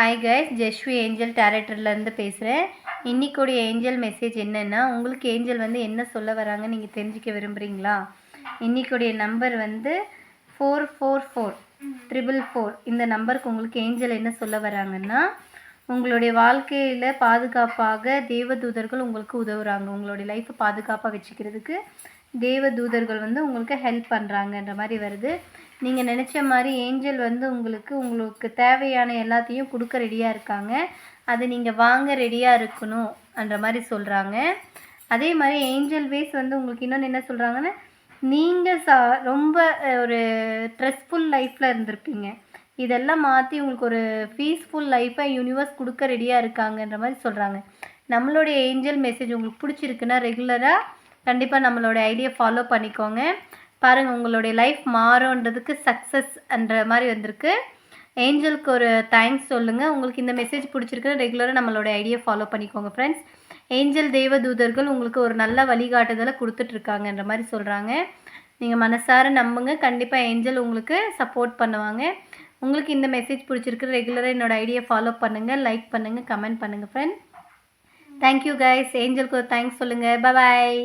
Hi guys, Jeswi angel டேரக்டர்லேருந்து பேசுகிறேன். இன்றைக்குடைய angel message என்னென்னா, உங்களுக்கு ஏஞ்சல் வந்து என்ன சொல்ல வராங்க நீங்கள் தெரிஞ்சுக்க விரும்புகிறீங்களா? இன்றைக்குடைய நம்பர் வந்து 444444. இந்த நம்பருக்கு உங்களுக்கு ஏஞ்சல் என்ன சொல்ல வராங்கன்னா, உங்களுடைய வாழ்க்கையில் பாதுகாப்பாக தேவதூதர்கள் உங்களுக்கு உதவுறாங்க. உங்களுடைய லைஃப்பை பாதுகாப்பாக வச்சுக்கிறதுக்கு தேவதூதர்கள் வந்து உங்களுக்கு ஹெல்ப் பண்ணுறாங்கன்ற மாதிரி வருது. நீங்கள் நினச்ச மாதிரி ஏஞ்சல் வந்து உங்களுக்கு தேவையான எல்லாத்தையும் கொடுக்க ரெடியாக இருக்காங்க. அது நீங்கள் வாங்க ரெடியாக இருக்கணும் என்ற மாதிரி சொல்கிறாங்க. அதே மாதிரி ஏஞ்சல் வேஸ் வந்து உங்களுக்கு இன்னொன்று என்ன சொல்கிறாங்கன்னா, நீங்கள் ரொம்ப ஒரு ஸ்ட்ரெஸ்ஃபுல் லைஃப்பில் இருந்திருப்பீங்க. இதெல்லாம் மாற்றி உங்களுக்கு ஒரு பீஸ்ஃபுல் லைஃப்பை யூனிவர்ஸ் கொடுக்க ரெடியாக இருக்காங்கன்ற மாதிரி சொல்கிறாங்க. நம்மளுடைய ஏஞ்சல் மெசேஜ் உங்களுக்கு பிடிச்சிருக்குன்னா ரெகுலராக கண்டிப்பாக நம்மளோட ஐடியா ஃபாலோ பண்ணிக்கோங்க. பாருங்கள், உங்களுடைய லைஃப் மாறுன்றதுக்கு சக்ஸஸ் என்ற மாதிரி வந்திருக்கு. ஏஞ்சலுக்கு ஒரு தேங்க்ஸ் சொல்லுங்கள். உங்களுக்கு இந்த மெசேஜ் பிடிச்சிருக்குன்னு ரெகுலராக நம்மளோட ஐடியா ஃபாலோ பண்ணிக்கோங்க ஃப்ரெண்ட்ஸ். ஏஞ்சல் தேவதூதர்கள் உங்களுக்கு ஒரு நல்ல வழிகாட்டுதலை கொடுத்துட்ருக்காங்கன்ற மாதிரி சொல்கிறாங்க. நீங்கள் மனசார நம்புங்க, கண்டிப்பாக ஏஞ்சல் உங்களுக்கு சப்போர்ட் பண்ணுவாங்க. உங்களுக்கு இந்த மெசேஜ் பிடிச்சிருக்கு ரெகுலராக என்னோடய ஐடியா ஃபாலோ பண்ணுங்கள், லைக் பண்ணுங்கள், கமெண்ட் பண்ணுங்கள் ஃப்ரெண்ட். Thank you guys. ஏஞ்சலுக்கு ஒரு தேங்க்ஸ் சொல்லுங்கள். பாய்.